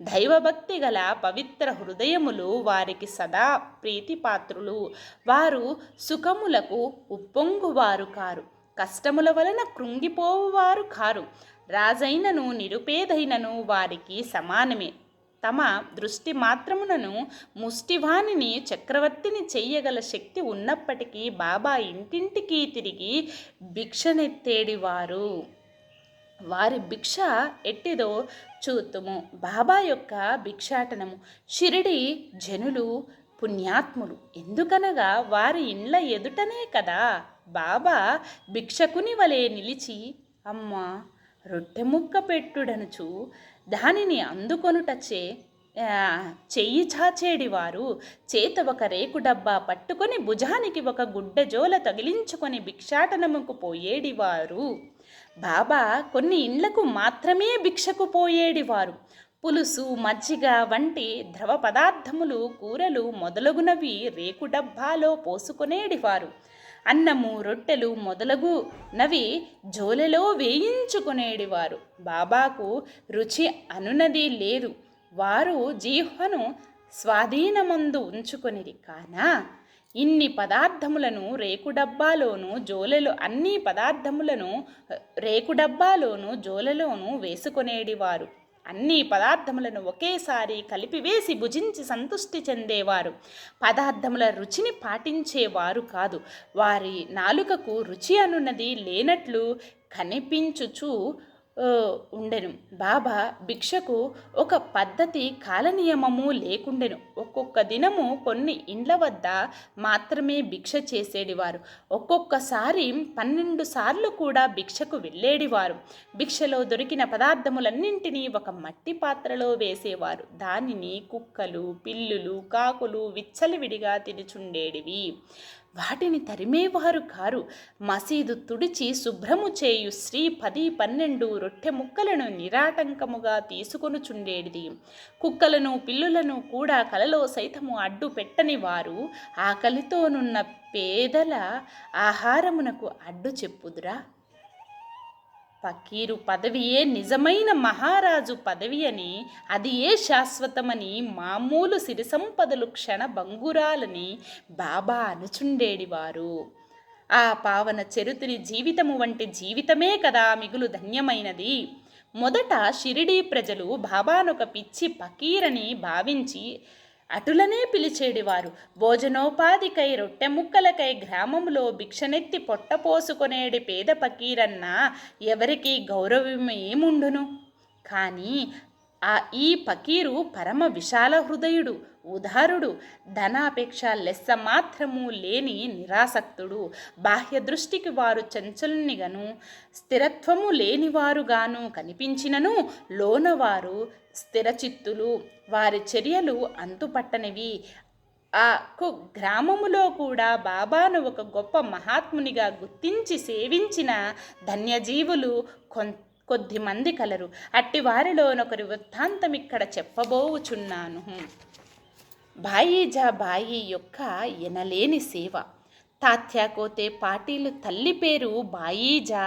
దైవభక్తి గల పవిత్ర హృదయములు వారికి సదా ప్రీతిపాత్రులు. వారు సుఖములకు ఉప్పొంగువారు కారు, కష్టముల వలన కృంగిపోవువారు కారు. రాజైనను నిరుపేదైనను వారికి సమానమే. తమ దృష్టి మాత్రమునను ముష్టివాణిని చక్రవర్తిని చెయ్యగల శక్తి ఉన్నప్పటికీ బాబా ఇంటింటికి తిరిగి భిక్షనెత్తేడివారు. వారి భిక్ష ఎట్టిదో చూతుము. బాబా యొక్క భిక్షాటనము. షిరిడి జనులు పుణ్యాత్ములు. ఎందుకనగా వారి ఇండ్ల ఎదుటనే కదా బాబా భిక్షకుని వలె నిలిచి, అమ్మా రొట్టె ముక్క పెట్టుడనుచు దానిని అందుకొనుటచే చెయ్యి చాచేడివారు. చేత ఒక రేకు డబ్బా పట్టుకొని భుజానికి ఒక గుడ్డజోల తగిలించుకొని భిక్షాటనముకు పోయేడివారు. బాబా కొన్ని ఇండ్లకు మాత్రమే భిక్షకు పోయేడివారు. పులుసు, మజ్జిగ వంటి ద్రవ పదార్థములు, కూరలు మొదలగునవి రేకు డబ్బాలో పోసుకొనేడివారు. అన్నము, రొట్టెలు మొదలగునవి జోలెలో వేయించుకునేడివారు. బాబాకు రుచి అనునది లేదు. వారు జీహ్వను స్వాధీనమందు ఉంచుకొనిరి. కానా ఇన్ని పదార్థములను రేకుడబ్బాలోను జోలెలో అన్ని పదార్థములను రేకుడబ్బాలోను జోలెలోను వేసుకొనేడివారు. అన్ని పదార్థములను ఒకేసారి కలిపివేసి భుజించి సంతృష్టి చెందేవారు. పదార్థముల రుచిని పాటించేవారు కాదు. వారి నాలుకకు రుచి అనున్నది లేనట్లు కనిపించుచు ఉండెను. బాబా భిక్షకు ఒక పద్ధతి కాలనియమము లేకుండెను. ఒక్కొక్క దినము కొన్ని ఇండ్ల వద్ద మాత్రమే భిక్ష చేసేడివారు. ఒక్కొక్కసారి 12 సార్లు కూడా భిక్షకు వెళ్ళేడివారు. భిక్షలో దొరికిన పదార్థములన్నింటినీ ఒక మట్టి పాత్రలో వేసేవారు. దానిని కుక్కలు, పిల్లులు, కాకులు విచ్చలవిడిగా తినుచుండేడివి. వాటిని తరిమేవారు కారు. మసీదు తుడిచి శుభ్రము చేయు శ్రీ 10-12 రొట్టె ముక్కలను నిరాటంకముగా తీసుకొనుచుండేది. కుక్కలను, పిల్లులను కూడా కలలో సైతము అడ్డు పెట్టని వారు ఆకలితోనున్న పేదల ఆహారమునకు అడ్డు చెప్పుదురా? ఫకీరు పదవియే నిజమైన మహారాజు పదవి అని, అది ఏ శాశ్వతమని, మామూలు సిరి సంపదలు క్షణ భంగురాలని బాబా అనుచుండేడివారు. ఆ పావన చరిత్రి జీవితము వంటి జీవితమే కదా మిగులు ధన్యమైనది. మొదట షిరిడీ ప్రజలు బాబానొక పిచ్చి ఫకీరని భావించి అటులనే పిలిచేడివారు. భోజనోపాధికై రొట్టె ముక్కలకై గ్రామంలో భిక్షనెత్తి పొట్టపోసుకొనేడి పేద ఫకీరన్నా ఎవరికి గౌరవమేముండును? కానీ ఈ ఫకీరు పరమ విశాల హృదయుడు, ఉదారుడు, ధనాపేక్ష లెస్స మాత్రము లేని నిరాసక్తుడు. బాహ్య దృష్టికి వారు చంచలునిగాను స్థిరత్వము లేనివారుగాను కనిపించినను లోనవారు స్థిరచిత్తులు. వారి చర్యలు అంతుపట్టనివి. ఆ గ్రామములో కూడా బాబాను ఒక గొప్ప మహాత్మునిగా గుర్తించి సేవించిన ధన్యజీవులు కొద్దిమంది కలరు. అట్టి వారిలోనొకరి వృత్తాంతం ఇక్కడ చెప్పబోవుచున్నాను. బాయీజా బాయి యొక్క ఎనలేని సేవ. తాత్యాకోతే పాటీలు తల్లి పేరు బాయీజా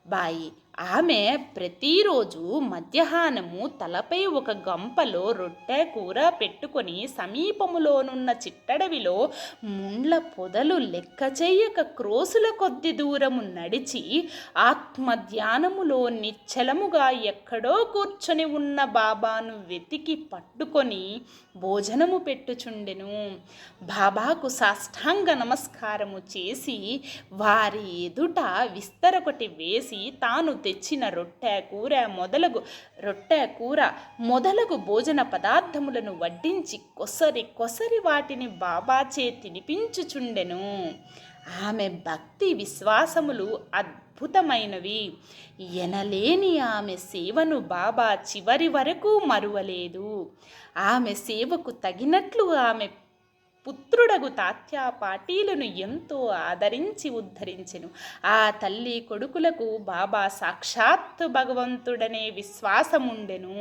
బాయి. ఆమె ప్రతిరోజు మధ్యాహ్నము తలపై ఒక గంపలో రొట్టె కూర పెట్టుకొని సమీపములోనున్న చిట్టడవిలో ముండ్ల పొదలు లెక్క చేయక క్రోసుల కొద్ది దూరము నడిచి ఆత్మధ్యానములో నిశ్చలముగా ఎక్కడో కూర్చొని ఉన్న బాబాను వెతికి పట్టుకొని భోజనము పెట్టుచుండెను. బాబాకు సాష్టాంగ నమస్కారము చేసి వారి ఎదుట విస్తరొకటి వేసి తాను తెచ్చిన రొట్టె కూర మొదలగు భోజన పదార్థములను వడ్డించి కొసరి వాటిని బాబాచే తినిపించుచుండెను. ఆమె భక్తి విశ్వాసములు అద్భుతమైనవి. ఎనలేని ఆమె సేవను బాబా చివరి వరకు మరువలేదు. ఆమె సేవకు తగినట్లు ఆమె పుత్రుడగు తాత్యా పాటీలను ఎంతో ఆదరించి ఉద్ధరించెను. ఆ తల్లి కొడుకులకు బాబా సాక్షాత్ భగవంతుడనే విశ్వాసముండెను.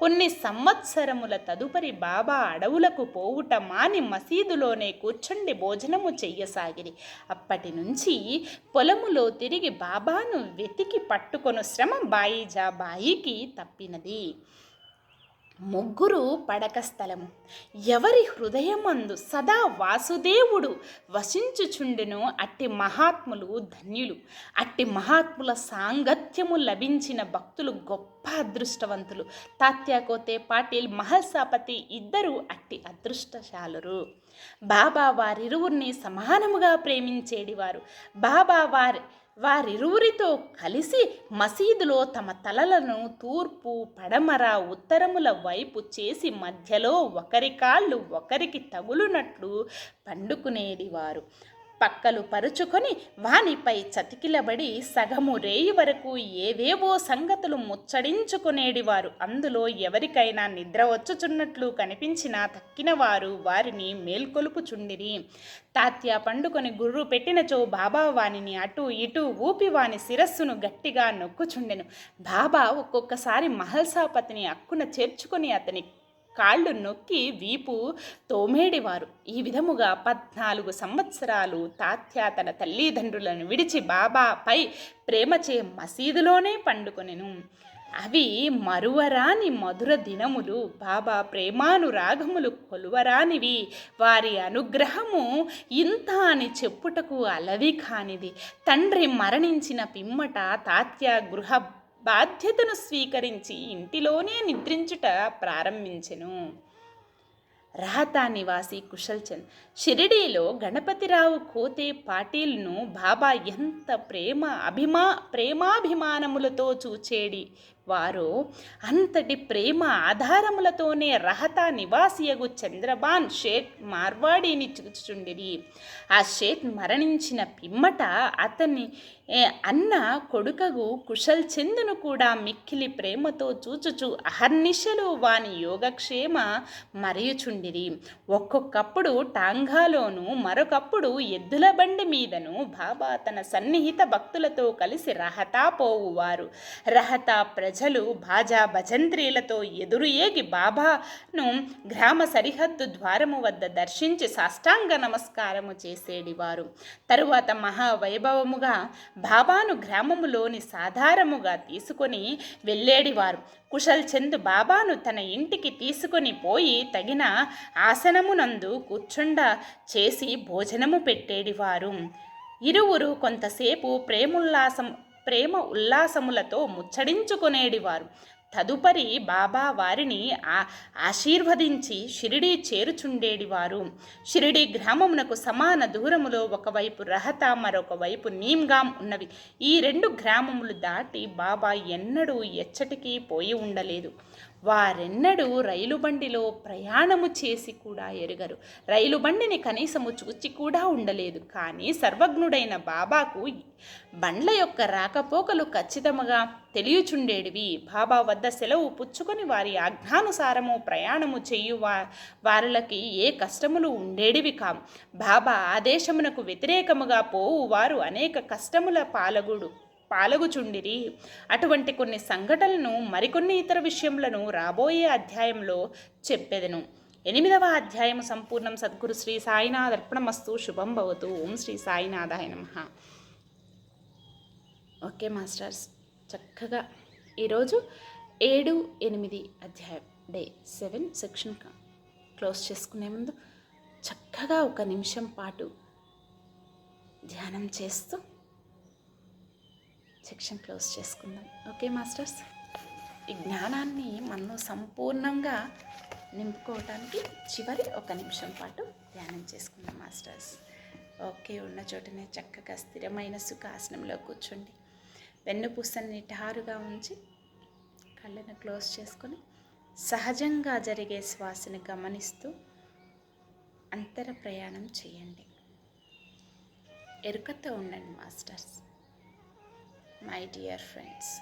కొన్ని సంవత్సరముల తదుపరి బాబా అడవులకు పోవుట మాని మసీదులోనే కూర్చుండి భోజనము చెయ్యసాగిరి. అప్పటి నుంచి పొలములో తిరిగి బాబాను వెతికి పట్టుకొను శ్రమ బాయికి తప్పినది. ముగ్గురు పడక స్థలము. ఎవరి హృదయమందు సదా వాసుదేవుడు వసించుచుండెను అట్టి మహాత్ములు ధన్యులు. అట్టి మహాత్ముల సాంగత్యము లభించిన భక్తులు గొప్ప అదృష్టవంతులు. తాత్యాకోతే పాటిల్ మహల్సాపతి ఇద్దరు అట్టి అదృష్టశాలురు. బాబా వారిరువురిని సమానముగా ప్రేమించేడివారు. బాబా వారిరువురితో కలిసి మసీదులో తమ తలలను తూర్పు పడమర ఉత్తరముల వైపు చేసి మధ్యలో ఒకరి కాళ్ళు ఒకరికి తగులునట్లు పండుకునేడివారు. పక్కలు పరుచుకొని వానిపై చతికిలబడి సగము రేయి వరకు ఏవేవో సంగతులు ముచ్చడించుకునేడివారు. అందులో ఎవరికైనా నిద్ర వచ్చుచున్నట్లు కనిపించినా తక్కిన వారు వారిని మేల్కొలుపుచుండిరి. తాత్య పండుకొని గుర్రు పెట్టినచో బాబా వానిని అటు ఇటు ఊపి వాని శిరస్సును గట్టిగా నొక్కుచుండెను. బాబా ఒక్కొక్కసారి మహల్సాపతిని అక్కున చేర్చుకొని అతని కాళ్ళు నొక్కి వీపు తోమేడివారు. ఈ విధముగా 14 సంవత్సరాలు తాత్య తన తల్లిదండ్రులను విడిచి బాబాపై ప్రేమచే మసీదులోనే పండుకొనెను. అవి మరువరాని మధుర దినములు. బాబా ప్రేమానురాగములు కొలువరానివి. వారి అనుగ్రహము ఇంత అని చెప్పుటకు అలవి కానిది. తండ్రి మరణించిన పిమ్మట తాత్య గృహ బాధ్యతను స్వీకరించి ఇంటిలోనే నిద్రించుట ప్రారంభించెను. రహతా నివాసి కుశల్ చంద్ షిరిడీలో గణపతిరావు కోతే పాటీల్ను బాబా ఎంత ప్రేమాభిమానములతో చూచేడి వారో అంతటి ప్రేమ ఆధారములతోనే రహతా నివాసియగు చంద్రబాన్ షేట్ మార్వాడిని చూచుచుండిరి. ఆ షేట్ మరణించిన పిమ్మట అతని అన్న కొడుకగు కుశల్ చందును కూడా మిక్కిలి ప్రేమతో చూచుచు అహర్నిశలు వాని యోగక్షేమ మరియుచుండిరి. ఒక్కొక్కప్పుడు టాంగాలోను మరొకప్పుడు ఎద్దుల బండి మీదను బాబా తన సన్నిహిత భక్తులతో కలిసి రహతా పోవువారు. రహతా ప్రజలు బాజా భజంత్రీలతో ఎదురు ఏగి బాబాను గ్రామ సరిహద్దు ద్వారము వద్ద దర్శించి సాష్టాంగ నమస్కారము చేసేడివారు. తరువాత మహావైభవముగా బాబాను గ్రామములోని సాధారముగా తీసుకొని వెళ్ళేడివారు. కుశల్ చంద్ బాబాను తన ఇంటికి తీసుకొని పోయి తగిన ఆసనమునందు కూర్చుండ చేసి భోజనము పెట్టేడివారు. ఇరువురు కొంతసేపు ప్రేమ ఉల్లాసములతో ముచ్చడించుకునేడివారు. తదుపరి బాబా వారిని ఆశీర్వదించి షిరిడీ చేరుచుండేడివారు. షిరిడీ గ్రామమునకు సమాన దూరములో ఒకవైపు రహతా మరొక వైపు నీమ్గాం ఉన్నవి. ఈ 2 గ్రామములు దాటి బాబా ఎన్నడూ ఎచ్చటికి పోయి ఉండలేదు. వారెన్నడూ రైలు బండిలో ప్రయాణము చేసి కూడా ఎరుగరు. రైలు బండిని కనీసము చూచి కూడా ఉండలేదు. కానీ సర్వజ్ఞుడైన బాబాకు బండ్ల యొక్క రాకపోకలు ఖచ్చితంగా తెలియచుండేటివి. బాబా వద్ద సెలవు పుచ్చుకొని వారి ఆజ్ఞానుసారము ప్రయాణము చేయు వారులకి ఏ కష్టములు ఉండేటివి కావు. బాబా ఆదేశమునకు వ్యతిరేకముగా పోవు వారు అనేక కష్టముల పాలగుచుండిరి. అటువంటి కొన్ని సంఘటనలను మరికొన్ని ఇతర విషయములను రాబోయే అధ్యాయంలో చెప్పెదను. 8వ అధ్యాయము సంపూర్ణం. సద్గురు శ్రీ సాయినాథ్ అర్పణమస్తు. శుభం భవతు. ఓం శ్రీ సాయినాథాయ నమః. Okay masters. చక్కగా ఈరోజు 7, 8 అధ్యాయం డే 7 సెక్షన్ క్లోజ్ చేసుకునే ముందు చక్కగా 1 నిమిషం పాటు ధ్యానం చేస్తూ సెక్షన్ క్లోజ్ చేసుకుందాం. ఓకే మాస్టర్స్, ఈ జ్ఞానాన్ని మనం సంపూర్ణంగా నింపుకోవడానికి చివరి 1 నిమిషం పాటు ధ్యానం చేసుకుందాం మాస్టర్స్. ఓకే, ఉన్న చోటనే చక్కగా స్థిరమైన సుఖాసనంలో కూర్చోండి. వెన్నుపూసని నిటారుగా ఉంచి కళ్ళను క్లోజ్ చేసుకొని సహజంగా జరిగే శ్వాసను గమనిస్తూ అంతర ప్రయాణం చేయండి. ఎరుకతో ఉండండి masters. My dear friends,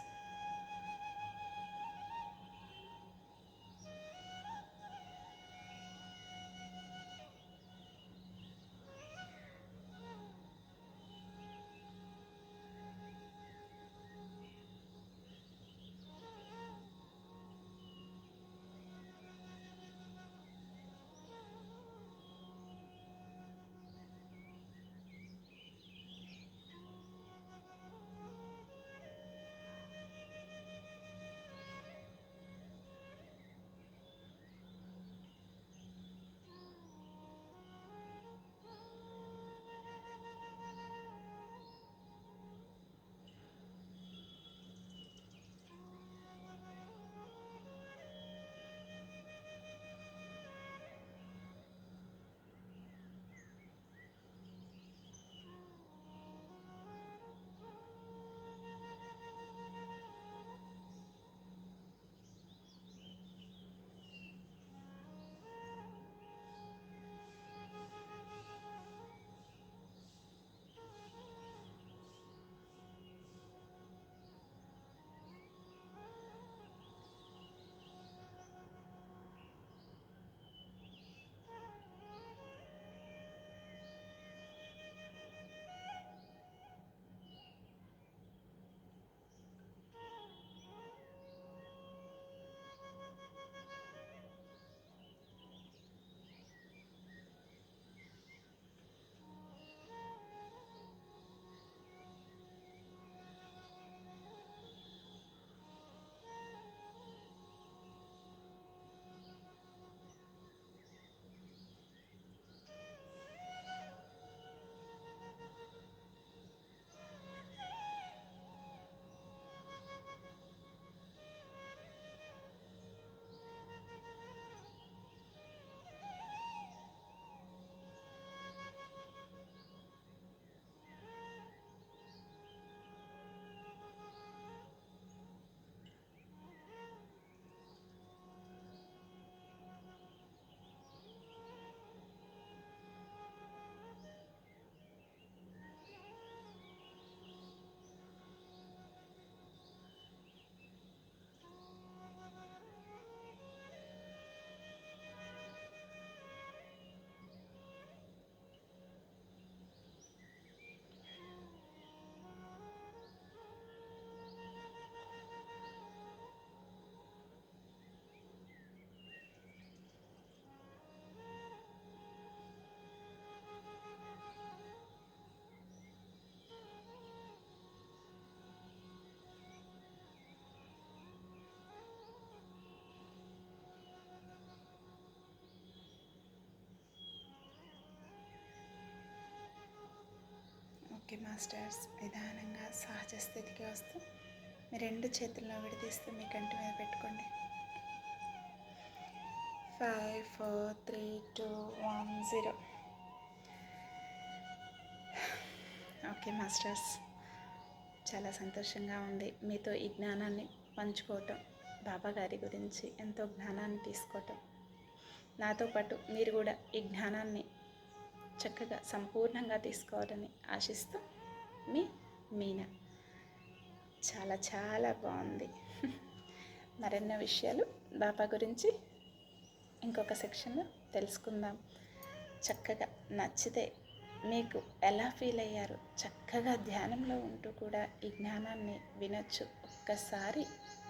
okay masters, నిదానంగా సహజ స్థితికి వస్తూ మీ 2 చేతులను విడదీస్తూ మీ కంటి మీద పెట్టుకోండి. 5, 4, 3, 2, 1, 0. ఓకే మాస్టర్స్, చాలా సంతోషంగా ఉంది మీతో ఈ జ్ఞానాన్ని పంచుకోవటం, బాబా గారి గురించి ఎంతో జ్ఞానాన్ని తీసుకోవటం. నాతో పాటు మీరు కూడా ఈ జ్ఞానాన్ని చక్కగా సంపూర్ణంగా తీసుకోవాలని ఆశిస్తూ మీ మీనా. చాలా చాలా బాగుంది. మరెన్నో విషయాలు బాబా గురించి ఇంకొక సెక్షన్లో తెలుసుకుందాం. చక్కగా నచ్చితే మీకు ఎలా ఫీల్ అయ్యారు, చక్కగా ధ్యానంలో ఉంటూ కూడా ఈ జ్ఞానాన్ని వినొచ్చు. ఒక్కసారి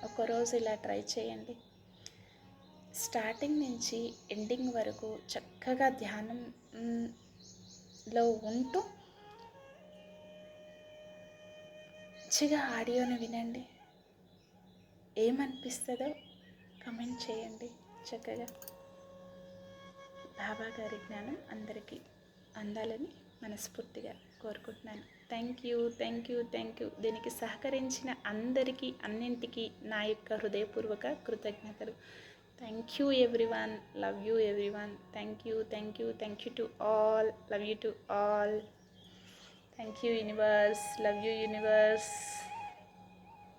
ఒకరోజు ఇలా ట్రై చేయండి. స్టార్టింగ్ నుంచి ఎండింగ్ వరకు చక్కగా ధ్యానంలో ఉంటూ మంచిగా ఆడియోని వినండి. ఏమనిపిస్తుందో కమెంట్ చేయండి చక్కగా. బాబా గారి జ్ఞానం అందరికీ అందాలని మనస్ఫూర్తిగా కోరుకుంటున్నాను. Thank you, thank you, thank you. దీనికి సహకరించిన అందరికీ అన్నింటికీ నా యొక్క హృదయపూర్వక కృతజ్ఞతలు. Thank you everyone, love you everyone. Thank you, thank you, thank you to all, love you to all. Thank you universe, love you universe.